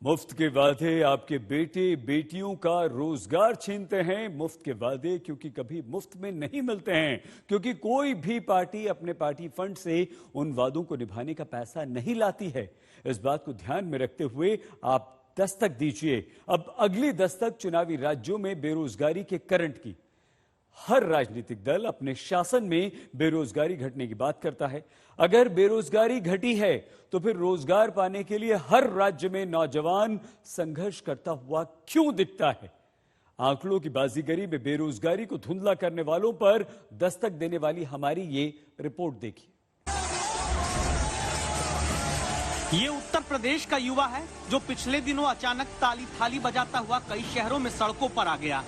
मुफ्त के वादे आपके बेटे बेटियों का रोजगार छीनते हैं। मुफ्त के वादे क्योंकि कभी मुफ्त में नहीं मिलते हैं, क्योंकि कोई भी पार्टी अपने पार्टी फंड से उन वादों को निभाने का पैसा नहीं लाती है। इस बात को ध्यान में रखते हुए आप दस्तक दीजिए। अब अगली दस्तक चुनावी राज्यों में बेरोजगारी के करंट की। हर राजनीतिक दल अपने शासन में बेरोजगारी घटने की बात करता है। अगर बेरोजगारी घटी है तो फिर रोजगार पाने के लिए हर राज्य में नौजवान संघर्ष करता हुआ क्यों दिखता है? आंकड़ों की बाजीगरी में बेरोजगारी को धुंधला करने वालों पर दस्तक देने वाली हमारी ये रिपोर्ट देखिए। ये उत्तर प्रदेश का युवा है जो पिछले दिनों अचानक ताली थाली बजाता हुआ कई शहरों में सड़कों पर आ गया।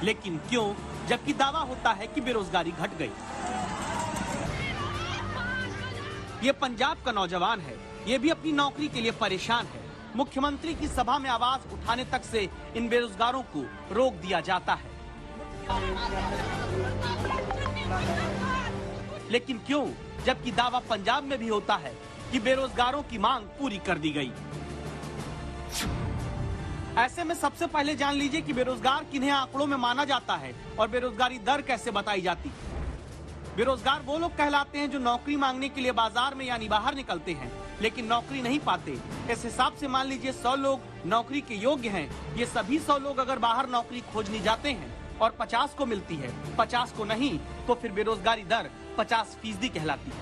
लेकिन क्यों, जबकि दावा होता है कि बेरोजगारी घट गई। ये पंजाब का नौजवान है, ये भी अपनी नौकरी के लिए परेशान है। मुख्यमंत्री की सभा में आवाज उठाने तक से इन बेरोजगारों को रोक दिया जाता है। लेकिन क्यों, जबकि दावा पंजाब में भी होता है कि बेरोजगारों की मांग पूरी कर दी गई। ऐसे में सबसे पहले जान लीजिए कि बेरोजगार किन्हें आंकड़ों में माना जाता है और बेरोजगारी दर कैसे बताई जाती है। बेरोजगार वो लोग कहलाते हैं जो नौकरी मांगने के लिए बाजार में यानी बाहर निकलते हैं, लेकिन नौकरी नहीं पाते। इस हिसाब से मान लीजिए 100 लोग नौकरी के योग्य हैं। ये सभी 100 लोग अगर बाहर नौकरी खोजने जाते हैं और 50 को मिलती है, 50 को नहीं, तो फिर बेरोजगारी दर 50% कहलाती है।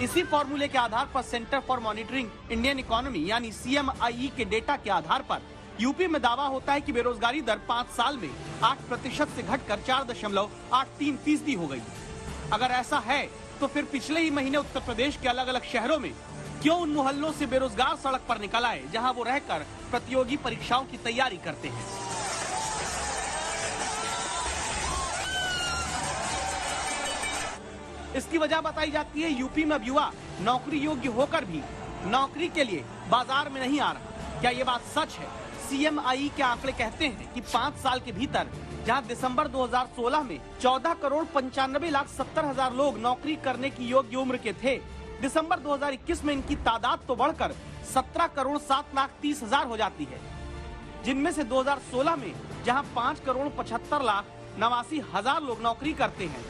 इसी फॉर्मूले के आधार पर centre for monitoring Indian economy यानी CMIE के डेटा के आधार पर यूपी में दावा होता है कि बेरोजगारी दर 5 साल में 8% से घटकर 4.83% हो गई। अगर ऐसा है तो फिर पिछले ही महीने उत्तर प्रदेश के अलग अलग शहरों में क्यों उन मोहल्लों से बेरोजगार सड़क पर निकल आए जहां वो रहकर प्रतियोगी परीक्षाओं की तैयारी करते हैं। इसकी वजह बताई जाती है यूपी में अब युवा नौकरी योग्य होकर भी नौकरी के लिए बाजार में नहीं आ रहा। क्या ये बात सच है? CMIE के आंकड़े कहते हैं कि 5 साल के भीतर जहां दिसंबर 2016 में 14,95,70,000 लोग नौकरी करने की योग्य उम्र के थे, दिसंबर 2021 में इनकी तादाद तो बढ़कर 17,07,30,000 हो जाती है, जिनमें से 2016 में जहां 5,75,89,000 लोग नौकरी करते हैं,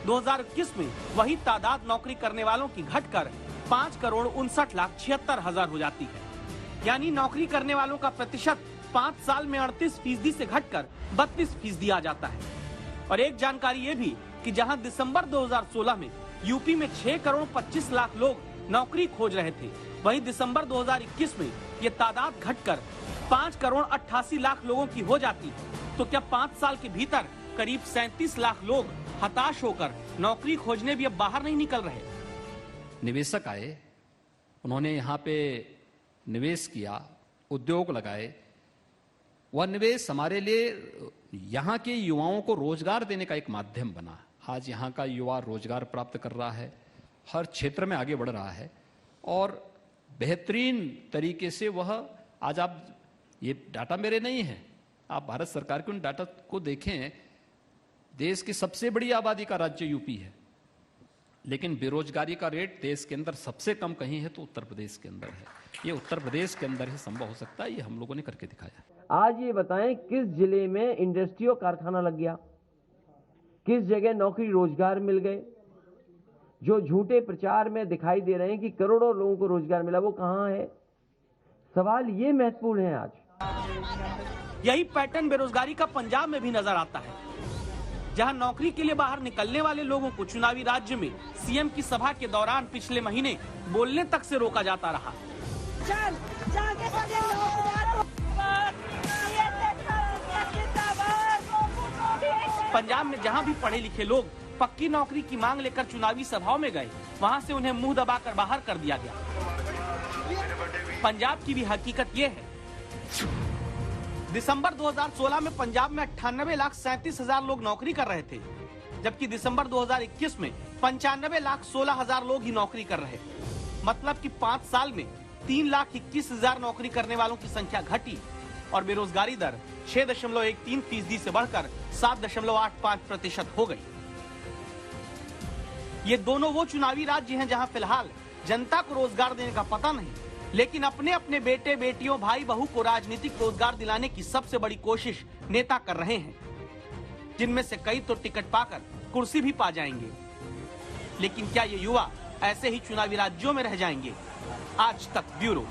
2021 में वही तादाद नौकरी करने वालों की घटकर 5,59,76,000 हो जाती है। यानी नौकरी करने वालों का प्रतिशत 5 साल में 38% से घटकर 32% आ जाता है। और एक जानकारी ये भी कि जहां दिसंबर 2016 में यूपी में 6,25,00,000 लोग नौकरी खोज रहे थे, वहीं दिसंबर 2021 में ये तादाद घटकर 5,88,00,000 लोगों की हो जाती है। तो क्या 5 साल के भीतर करीब 37 लाख लोग हताश होकर नौकरी खोजने भी अब बाहर नहीं निकल रहे? निवेशक आए, उन्होंने यहाँ पे निवेश किया, उद्योग लगाए। वह निवेश हमारे लिए यहाँ के युवाओं को रोजगार देने का एक माध्यम बना। आज यहाँ का युवा रोजगार प्राप्त कर रहा है, हर क्षेत्र में आगे बढ़ रहा है और बेहतरीन तरीके से वह आज आप, ये डाटा मेरे नहीं है, आप भारत सरकार के उन डाटा को देखें। देश की सबसे बड़ी आबादी का राज्य यूपी है, लेकिन बेरोजगारी का रेट देश के अंदर सबसे कम कहीं है तो उत्तर प्रदेश के अंदर है। ये उत्तर प्रदेश के अंदर ही संभव हो सकता है, ये हम लोगों ने करके दिखाया। आज ये बताएं किस जिले में इंडस्ट्री और कारखाना लग गया, किस जगह नौकरी रोजगार मिल गए। जो झूठे प्रचार में दिखाई दे रहे हैं कि करोड़ों लोगों को रोजगार मिला, वो कहां है? सवाल ये महत्वपूर्ण है। आज यही पैटर्न बेरोजगारी का पंजाब में भी नजर आता है, जहां नौकरी के लिए बाहर निकलने वाले लोगों को चुनावी राज्य में CM की सभा के दौरान पिछले महीने बोलने तक से रोका जाता रहा। पंजाब में जहां भी पढ़े लिखे लोग पक्की नौकरी की मांग लेकर चुनावी सभाओं में गए, वहां से उन्हें मुंह दबाकर बाहर कर दिया गया। पंजाब की भी हकीकत ये है। दिसंबर 2016 में पंजाब में 98,37,000 लोग नौकरी कर रहे थे, जबकि दिसंबर 2021 में 95,16,000 लोग ही नौकरी कर रहे। मतलब कि 5 साल में 3,21,000 नौकरी करने वालों की संख्या घटी और बेरोजगारी दर 6.13% से बढ़कर 7.85% हो गई। ये दोनों वो चुनावी राज्य हैं जहां फिलहाल जनता को रोजगार देने का पता नहीं, लेकिन अपने अपने बेटे बेटियों भाई बहू को राजनीतिक रोजगार दिलाने की सबसे बड़ी कोशिश नेता कर रहे हैं, जिनमें से कई तो टिकट पाकर कुर्सी भी पा जाएंगे। लेकिन क्या ये युवा ऐसे ही चुनावी राज्यों में रह जाएंगे? आज तक ब्यूरो।